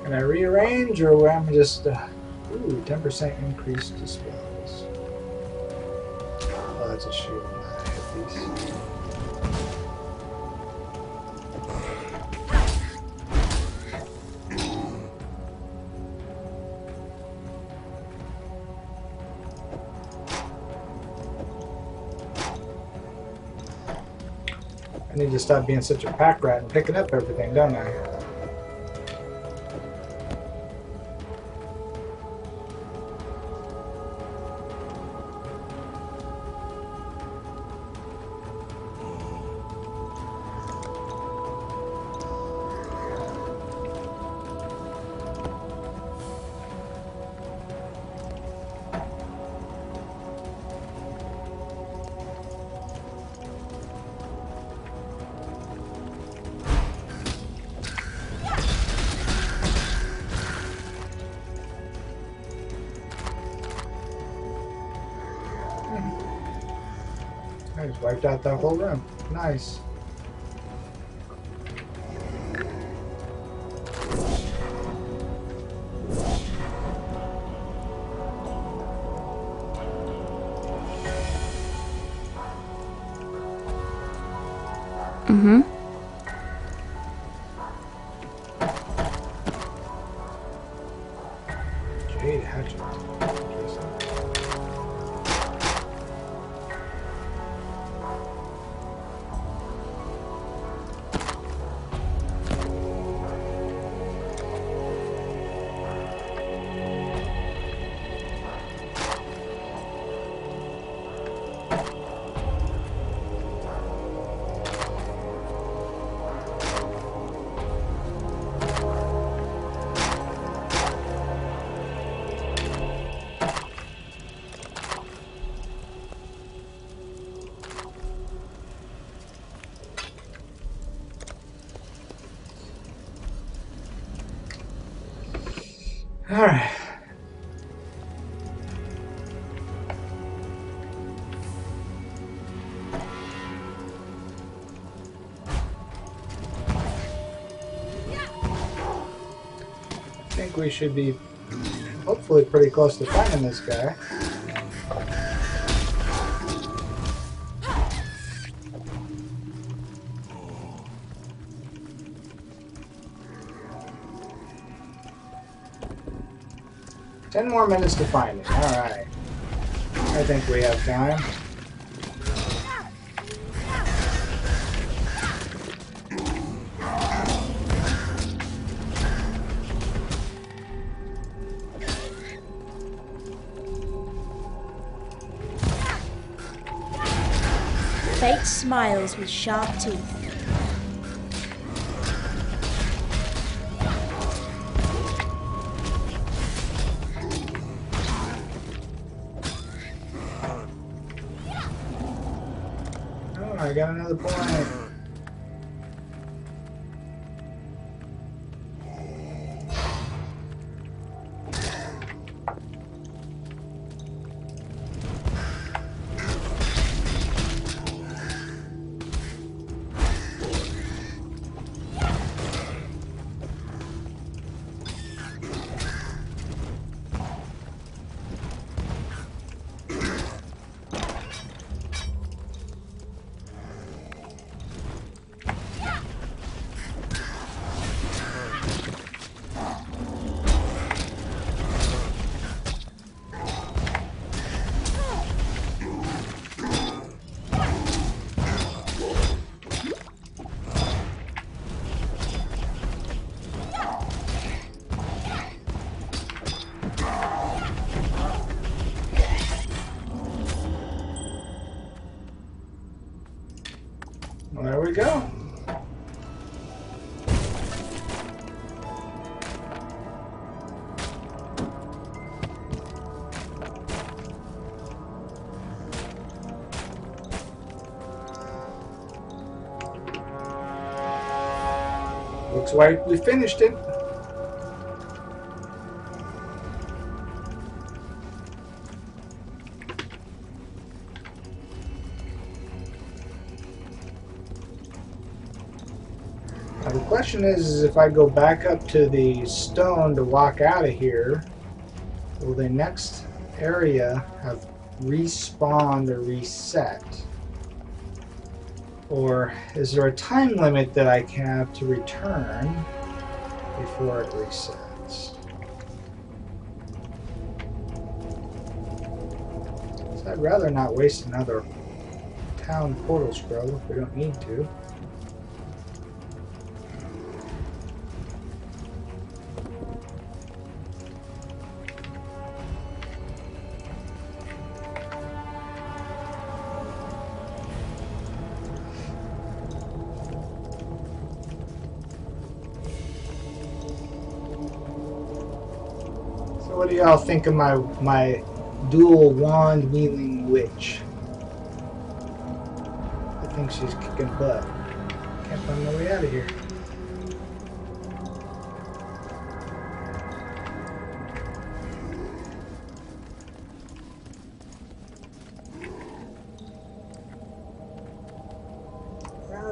Can I rearrange, or am I just... ooh, 10% increase to spells. Oh, that's a shield. I hit these. I need to stop being such a pack rat and picking up everything, don't I? wiped out that whole room. Nice. Mm-hmm. Jade hatchet. All right. I think we should be hopefully pretty close to finding this guy. Ten more minutes to find it. Alright. I think we have time. Fate smiles with sharp teeth. Oh, I got another point. Well, there we go. Looks like we finished it. Now the question is if I go back up to the stone to walk out of here, will the next area have respawned or reset? Or is there a time limit that I can have to return before it resets? So I'd rather not waste another town portal scroll if we don't need to. What do y'all think of my dual wand wielding witch? I think she's kicking butt. Can't find my way out of here.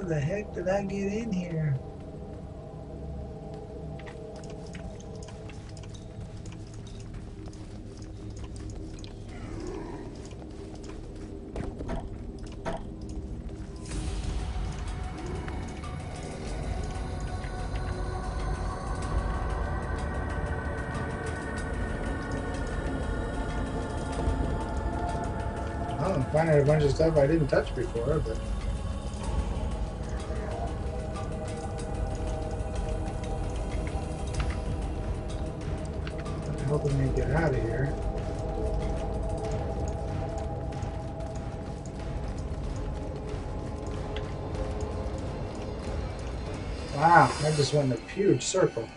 the heck did I get in here? Well, I'm finding a bunch of stuff I didn't touch before, but... helping me get out of here. Wow, I just went in a huge circle.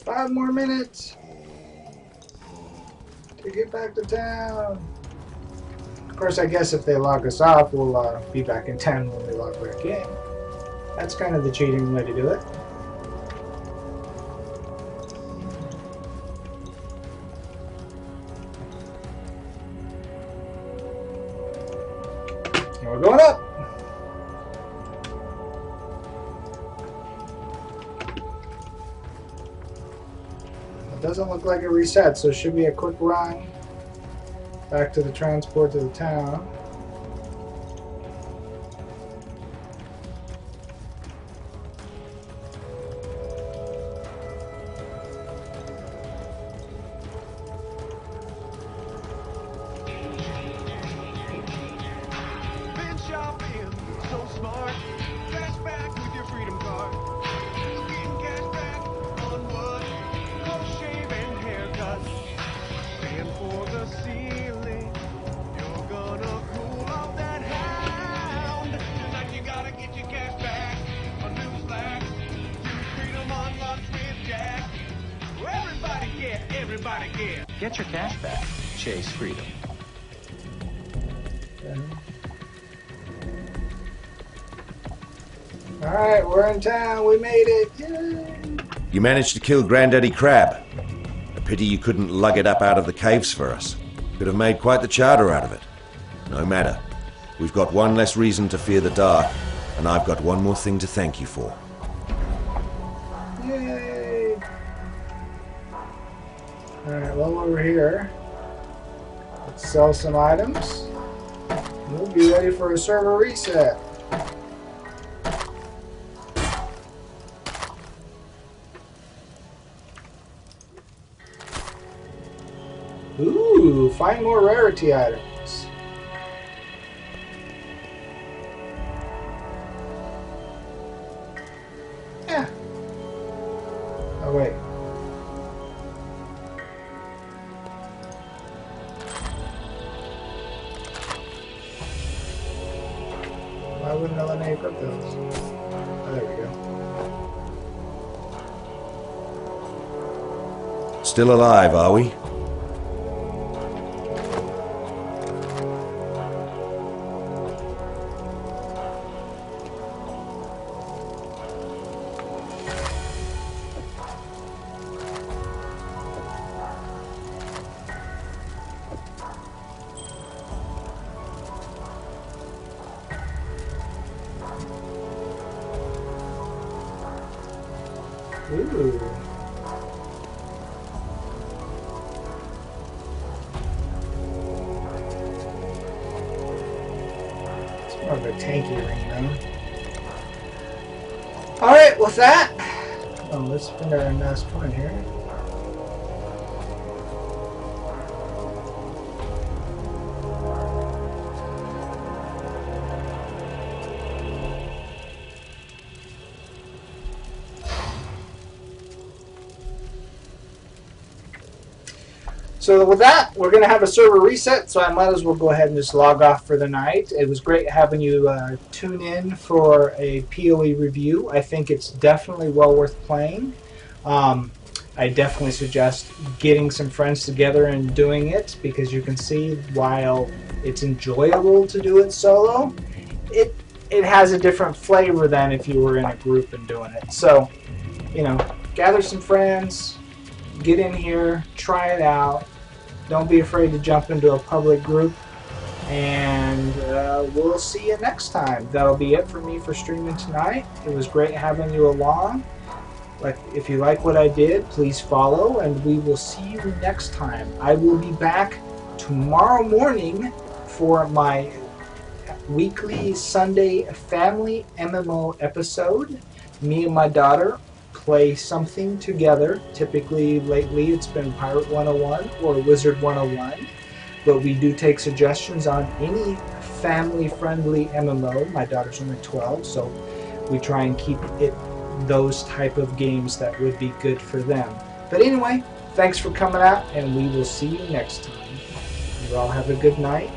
Five more minutes to get back to town. Of course, I guess if they log us off, we'll be back in town when we log back in. That's kind of the cheating way to do it. And we're going up. Doesn't look like it reset, so it should be a quick run back to the transport to the town. Been shopping, so smart. Cash back with your freedom card. Getting cash back on what? Shave and haircut, paying for the ceiling. You're gonna cool off that hound. Tonight you gotta get your cash back on new slack. Use freedom on lunch with Jack. Everybody get. Get your cash back. Chase freedom. Alright, we're in town. We made it. Yay! You managed to kill Granddaddy Crab. A pity you couldn't lug it up out of the caves for us. Could have made quite the chowder out of it. No matter. We've got one less reason to fear the dark, and I've got one more thing to thank you for. Yay! Alright, well, over here, let's sell some items. We'll be ready for a server reset. Ooh, find more rarity items. Yeah. Oh, wait. Why wouldn't I let me equip those? Oh, there we go. Still alive, are we? Ooh. It's more of a tanky arena. Alright, with that, let's spend our last point here. So with that, we're going to have a server reset, so I might as well go ahead and just log off for the night. It was great having you tune in for a PoE review. I think it's definitely well worth playing. I definitely suggest getting some friends together and doing it, because you can see while it's enjoyable to do it solo, it has a different flavor than if you were in a group and doing it. So, you know, gather some friends, get in here, try it out. Don't be afraid to jump into a public group, and we'll see you next time. That'll be it for me for streaming tonight. It was great having you along. If you like what I did, please follow, and we will see you next time. I will be back tomorrow morning for my weekly Sunday family MMO episode. Me and my daughter play something together. Typically, lately, it's been Pirate 101 or Wizard 101, but we do take suggestions on any family-friendly MMO. My daughter's only 12, so we try and keep it those type of games that would be good for them. But anyway, thanks for coming out, and we will see you next time. You all have a good night.